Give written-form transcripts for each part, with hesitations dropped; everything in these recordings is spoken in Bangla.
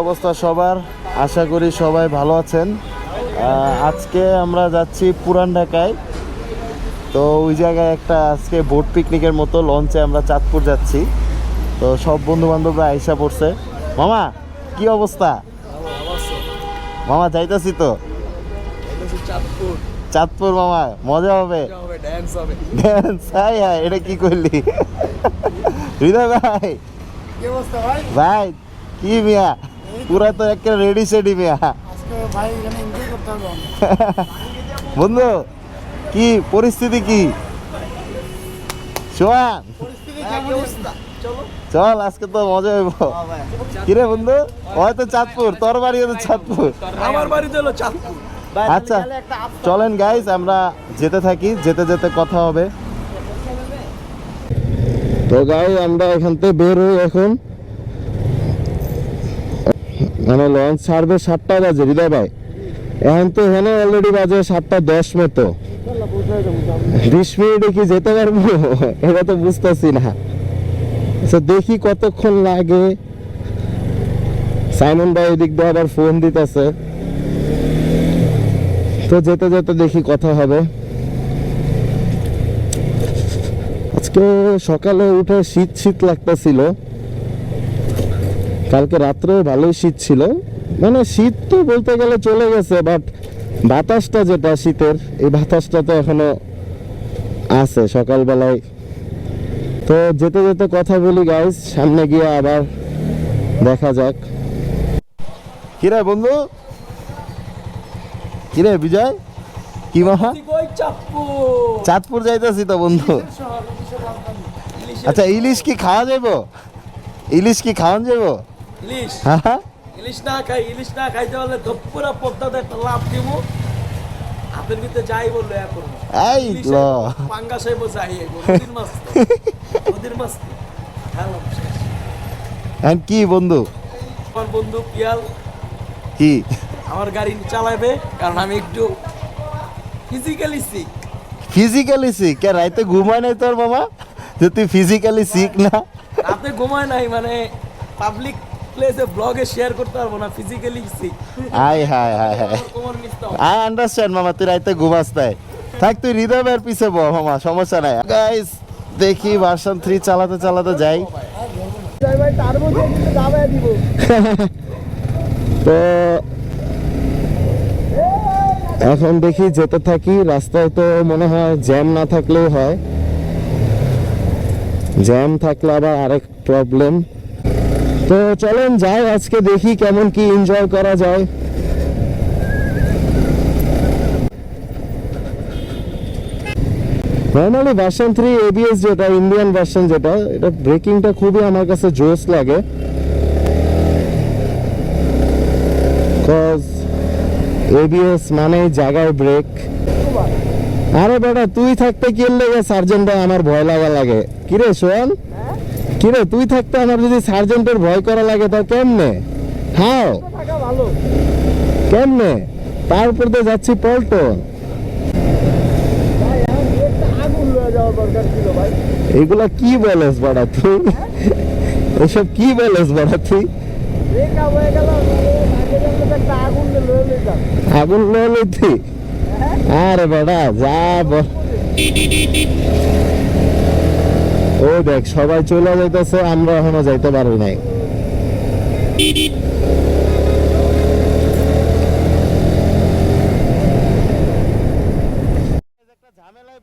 অবস্থা সবার? আশা করি সবাই ভালো আছেন। আজকে আমরা যাচ্ছি পুরান ঢাকায়। তো ওই জায়গায় একটা আজকে বোট পিকনিকের মতো লঞ্চে আমরা চাঁদপুর যাচ্ছি। তো সব বন্ধু বান্ধবরা আইসা পড়ছে। মামা কি অবস্থা? মামা যাইতাছি তো চাঁদপুর। মামা মজা হবে, ড্যান্স। হাই হাই, এটা কি করলি হৃদয় ভাই? ভাই কি মিয়া, পুরা তো একটা রেডি সেডি মিয়া। বন্ধু কি পরিস্থিতি, কি সোয়ান? চল আজকে তো মজা হইব। কিরে বন্ধু, হয়তো চাঁদপুর, তোর বাড়ি হলো চাঁদপুর, আমার বাড়ি হলো চাঁদপুর। আচ্ছা চলেন গাইজ, আমরা যেতে থাকি, যেতে যেতে কথা হবে। তো গাই আমরা এখান থেকে বের হই এখন, মানে লঞ্চ ছাড়বে 7টা বাজে। হৃদয় ভাই এখন তো এখানে অলরেডি বাজে 7:10 মতো। 20 মিনিটে কি যেতে পারবো এটা তো বুঝতেছি না। আচ্ছা দেখি কতক্ষণ লাগে। সাইমন ভাই এদিক দিয়ে আবার ফোন দিতেছে, তো যেতে যেতে দেখি কথা হবে। আজকে সকালে উঠে শীত শীত লাগতেছিল, কালকে রাত্রে ভালোই শীত ছিল। মানে শীত তো বলতে গেলে চলে গেছে, বাট বাতাসটা যেটা শীতের, এই বাতাসটা তো এখনো আছে সকালবেলায়। তো যেতে যেতে কথা বলি গাইস, সামনে গিয়ে আবার দেখা যাক। কিরে বন্ধু, কিরে বিজয়, কি মামা? চাঁদপুর যাইতেছি তো বন্ধু। আচ্ছা ইলিশ কি খাওয়া যাইবো? ইলিশ কি খাওয়ান যাইবো? ইলিশ হ্যাঁ, ইলিশ না খাইতে হলে ধপুরা পদ্মাতে একটা লাভ দিব। হাতের ভিতরে যাই বললো এখন এই ল পাঙ্গাস হইব, যাই নদীর মাছ খেলাম শেষ। এখন কি বন্ধু? আমার বন্ধু পিয়াল কি আমার গাড়ি চালাবে, কারণ আমি একটু ফিজিক্যালি সিক। Physically sick? কে রাইতে ঘুমায় নাই তোর মামা যে তুই ফিজিক্যালি সিক না? রাতে ঘুমায় নাই, মানে পাবলিক প্লেসে ব্লগে শেয়ার করতে পারবো না, physically sick. I hi hi hi, I understand মামা, তুই রাইতে ঘুমাস তাই। থাক তুই হৃদয় ভাইয়ের পিছে বল মামা, সমস্যা নাই। গাইস দেখি ভার্সন 3 চালাতে চালাতে যাই। তো এখন দেখি যেতে থাকি। রাস্তায় তো মনে হয় জ্যাম না থাকলেও হয়, জ্যাম থাকলে আবার আরেক প্রবলেম। তো চলেন যাই, আজকে দেখি কেমন কি এনজয় করা যায়। নর্মালি ভার্সন 3 এবিএস যেটা ইন্ডিয়ান ভার্সন, যেটা এটা ব্রেকিংটা খুবই আমার কাছে জোস লাগে। কজ এবিএস মানে জায়গায় ব্রেক। আরে বেটা তুই থাকতে কি লেগে সার্জেন্ট ভাই আমার ভয় লাগে। কিরে সোয়ান, কিরে তুই থাকতে আমার যদি সার্জেন্টের ভয় করা লাগে তা কেমনে? হাও কেমনে? তার উপর দিয়ে যাচ্ছি পল্টন। এগুলা কি বলস বাড়া তুই? এসব কি বলস বাড়া তুই? আগুন লইলি তুই? আরে বেটা যা বল। ও দেখ সবাই চলে যাইতেছে, আমরা এখনো যাইতে পারি নাই।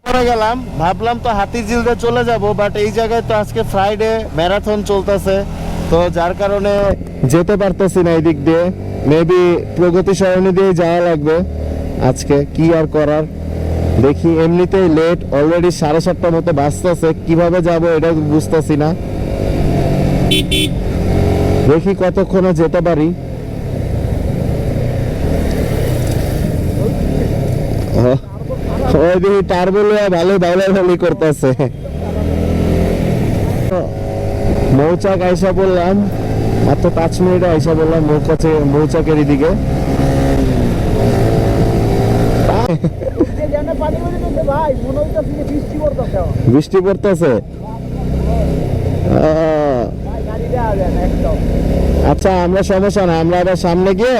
পরে গেলাম, ভাবলাম তো হাতিঝিলতে চলে যাব, বাট এই জায়গায় তো আজকে ফ্রাইডে ম্যারাথন চলতেছে, তো যার কারণে যেতে পারতেছি না এই দিক দিয়ে। মেবি প্রগতি সরণি দিয়ে যাওয়া লাগবে আজকে, কি আর করার। দেখি এমনিতেই লেট, অলরেডি 7:30 মতো বাজতেছে, কিভাবে যাব এটা বুঝতেছি না। দেখি কতক্ষণে যেতে পারি। ওই দেখি টার্বো ভালো দাউলাভালি করতেছে। মৌচাক আইসা বললাম, মাত্র 5 মিনিটে আইসা বললাম মৌচাকের এদিকে। বৃষ্টি পড়তেছে? আচ্ছা আমরা সমস্যা না, আমরা আবার সামনে গিয়ে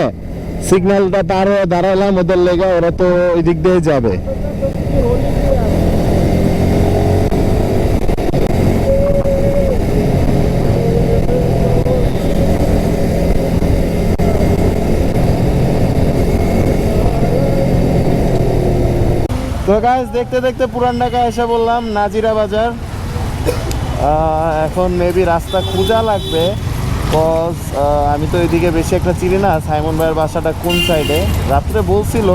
সিগন্যালটা পার হয়ে দাঁড়ালাম ওদের লেগে, ওরা তো ওই দিক দিয়ে যাবে। তো গাইস দেখতে দেখতে পুরান ঢাকা এসে বললাম নাজিরা বাজার। এখন মেবি রাস্তা খোঁজা লাগবে, কজ আমি তো এদিকে বেশি একটা চিনি না। সাইমন ভাইয়ের বাসাটা কোন সাইডে রাত্রে বলছিল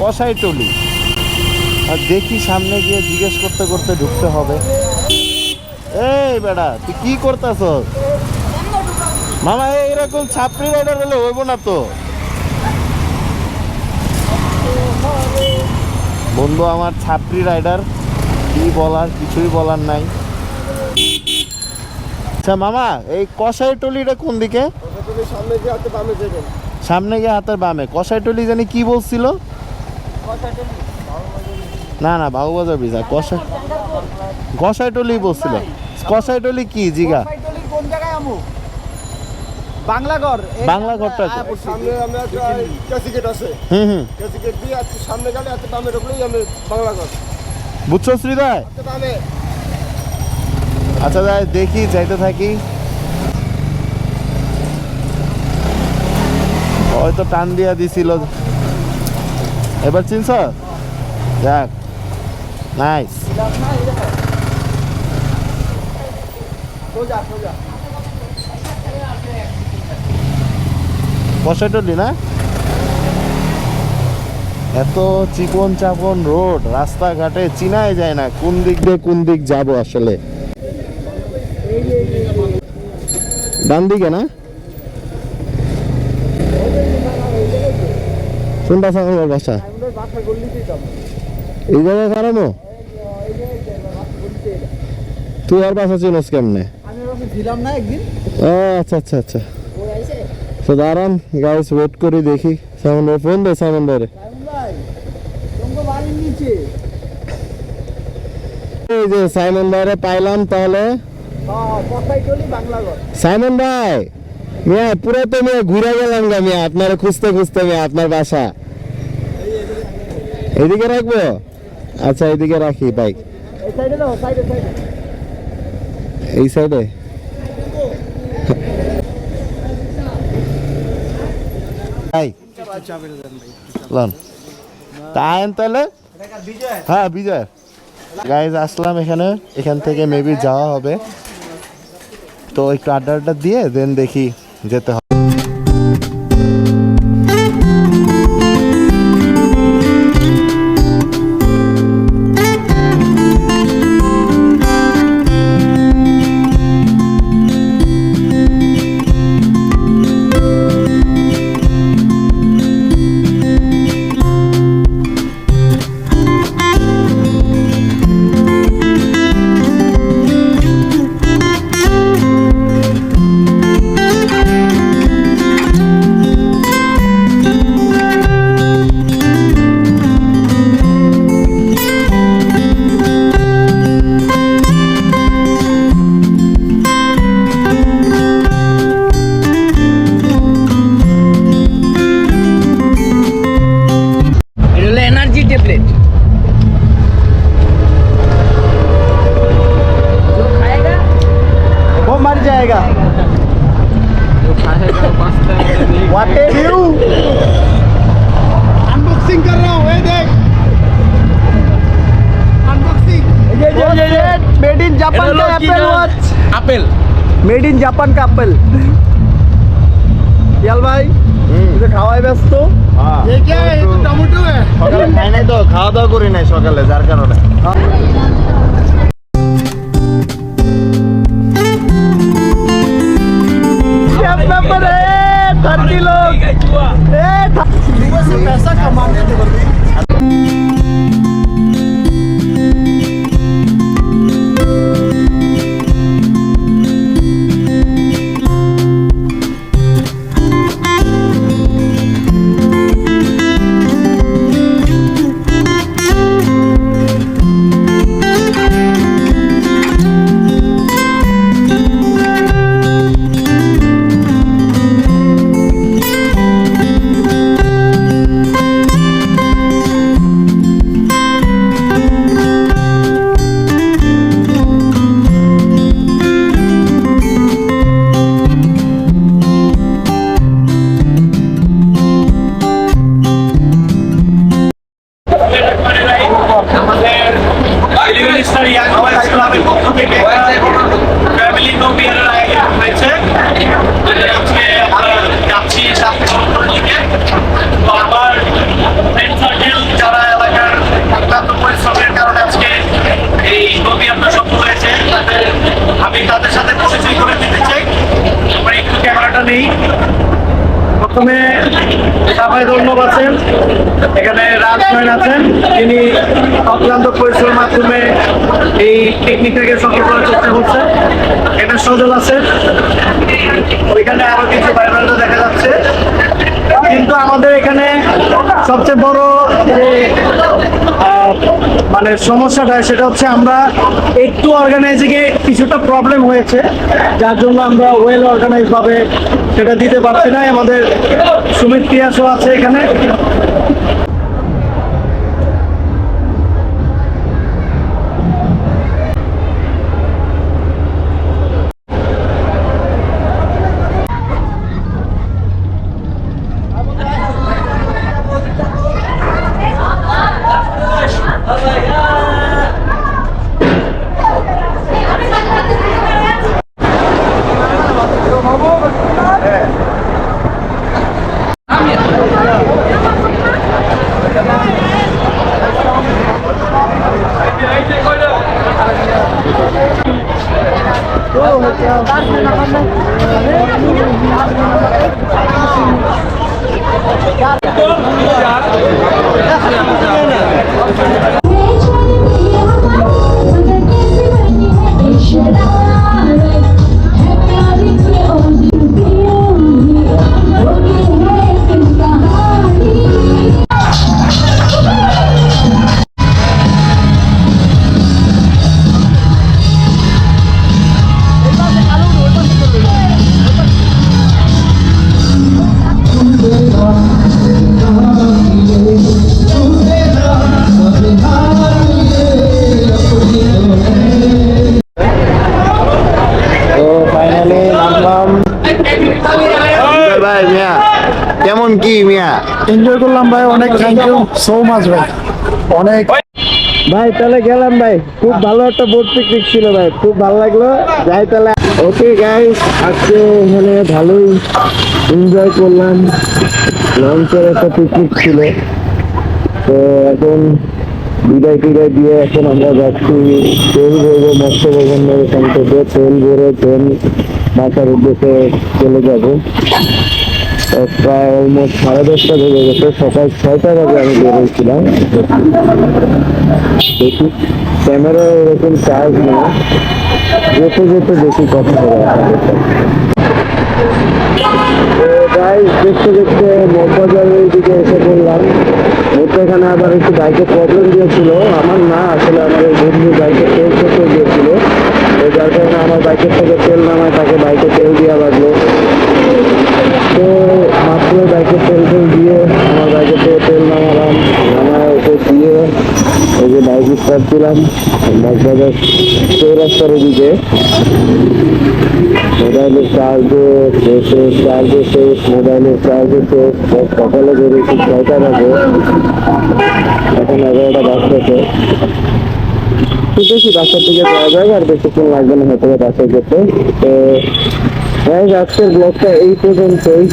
কসাইটলি, আর দেখি সামনে গিয়ে জিজ্ঞেস করতে করতে ঢুকতে হবে। এই বেটা তুই কি করতেছ মামা? এইরকম ছাপড়ি রাইডার হলে হইব না তো বন্ধু, আমার ছাপড়ি রাইডার, কি বলার, কিছুই বলার নাই। আচ্ছা মামা, এই কসাইটলিটা কোন দিকে? সামনে গিয়ে হাতে বামে যাবেন। সামনে গিয়ে হাতের বামে। কসাইটলি জানি কি বলছিল? না না, বাবুবাজার ব্রিজ না, কসাইটলি বলছিল। কসাইটলি কি জিগা? কোন জায়গায় আমু? বাংলাঘর। বাংলাঘরটা সামনে আমরা ক্যাসিকেট আছে, হুম ক্যাসিকেট দিয়ে আর সামনে গেলে হাতে বামে ঢুকলেই আমি বাংলাঘর। বুঝছো শ্রীদয়? হাতে বামে। আচ্ছা যাই দেখি, যাইতে থাকি। হয়তো টান দিয়া দিছিল, এবার চিনছ? যাক, নাইস। সোজা সোজা। কসাইটলি না? এত চিকন চাপন রোড, রাস্তাঘাটে চিনাই যায় না কোন দিক দিয়ে কোন দিক যাব আসলে। ডান দিকে না? কোনটা আমার বাসা? এই জায়গায় কারণও তুই আর বাসা চিনস কেমনে? ও আচ্ছা আচ্ছা আচ্ছা। তো দাঁড়ান গাইস, ওয়েট করি, দেখি। সাইমন ভাই ফোন দে, সাইমন ভাই রে। এই যে সাইমন ভাইরে পাইলাম তাহলে। সাইমন ভাই মিয়া, পুরো তো মিয়া ঘুরে গেলাম গা মিয়া, আপনার খুঁজতে খুঁজতে মিয়া আপনার বাসা। এদিকে রাখবো? আচ্ছা এদিকে রাখি বাইক। এই সাইডে তাহলে হ্যাঁ বিজয় গাইজ আসলাম এখানে, এখান থেকে মেবি যাওয়া হবে, তো একটু আড্ডা দিয়ে দেন দেখি যেতে হবে। एनर्जी टेबलेट जो खाएगा वो मर जाएगा। What a view! अनबॉक्सिंग कर रहा हूँ, ये देख अनबॉक्सिंग। ये मेड इन जापान का Apple watch. Apple made in Japan का एप्पल। याल भाई इसे খাওয়াই ব্যস্ত। ये क्या है? ये तो टमेटो है। সকালে খাই নাই তো, খাওয়া দাওয়া করি নাই সকালে, যার কারণে। नंबर है 30 लोग। सुबह से पैसा कमाने दे। প্রথমে সাফাই ধন্যবাদ আছেন, এখানে রাজনয়ন আছেন, তিনি অক্লান্ত পরিশ্রমের মাধ্যমে এই টেকনিকটাকে সফল করার চেষ্টা করছেন। এটা সজল আছে, ওইখানে আরো কিছু ভাইরালরা দেখা যাচ্ছে। কিন্তু আমাদের এখানে সবচেয়ে বড় যে মানে সমস্যাটা সেটা হচ্ছে আমরা একটু অর্গানাইজিং এ কিছুটা প্রবলেম হয়েছে, যার জন্য আমরা ওয়েল অর্গানাইজ ভাবে সেটা দিতে পারছি না। আমাদের সুমিত পিয়াসও আছে এখানে। তো ফাইনালি নামলাম। ভাই মিয়া কেমন কি মিয়া? এনজয় করলাম ভাই, অনেক থ্যাংক ইউ সো মাচ ভাই, অনেক। ভাই তাহলে গেলাম ভাই, খুব ভালো একটা বোট পিকনিক ছিল ভাই, খুব ভালো লাগলো। যাই তাহলে। ওকে গাইস, আজকে এখানে ভালোই এনজয় করলাম, লঞ্চের একটা পিকনিক ছিল। তো এখন বিদায় টিদায় দিয়ে এখন আমরা যাচ্ছি তেল ভরবো মৎস্যভবনের এখান থেকে, তেল ভরে ট্রেন বাসার উদ্দেশ্যে চলে যাবো। প্রায় অলমোস্ট 10:30 বেজে গেছে, সকাল 6টা বাজে আমি বেরোচ্ছিলাম। দেখি ক্যামেরা এরকম চার্জ নেই, যেতে যেতে বেশি কথা হবে আপনাদের সাথে। দেখতে দেখতে মগবাজারের দিকে এসে পড়লাম। এখানে আবার একটু বাইকে প্রবলেম দিয়েছিল, আমার না আসলে আমার বন্ধু বাইকে তেল খেতে গিয়েছিল, যার কারণে আমার বাইকের থেকে তেল নামায় তাকে বাইকে তেল দেওয়া লাগলো। তো মাত্র বাইকে তেল দিয়ে আমার বাইকে থেকে তেল নামালাম, নামায় ওকে দিয়ে এই যে বাইক স্টার্ট দিলাম মগবাজার চৌরাস্তার দিকে। মোবাইলের চার্জে শেষ, মোবাইলের চার্জে শেষ। সকালে বেরিয়েছি 6টা বাজে, এখন 11টা বাজতেছে। খুব বেশি বাসার দিকে যাওয়া যায়, আর বেশিক্ষণ লাগবে না হয়তো বাসায় যেতে। তো আজকের ব্লগটা এই পর্যন্তই,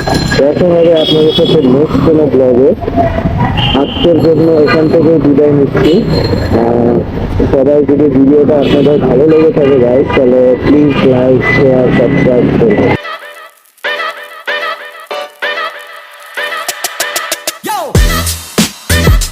দেখা হবে আপনাদের সাথে নেক্সট কোনো ব্লগে। আজকের জন্য এখান থেকে বিদায় নিচ্ছি। সবাই যদি ভিডিওটা আপনাদের ভালো লেগে থাকে গাইস, তাহলে প্লিজ লাইক শেয়ার সাবস্ক্রাইব করবেন।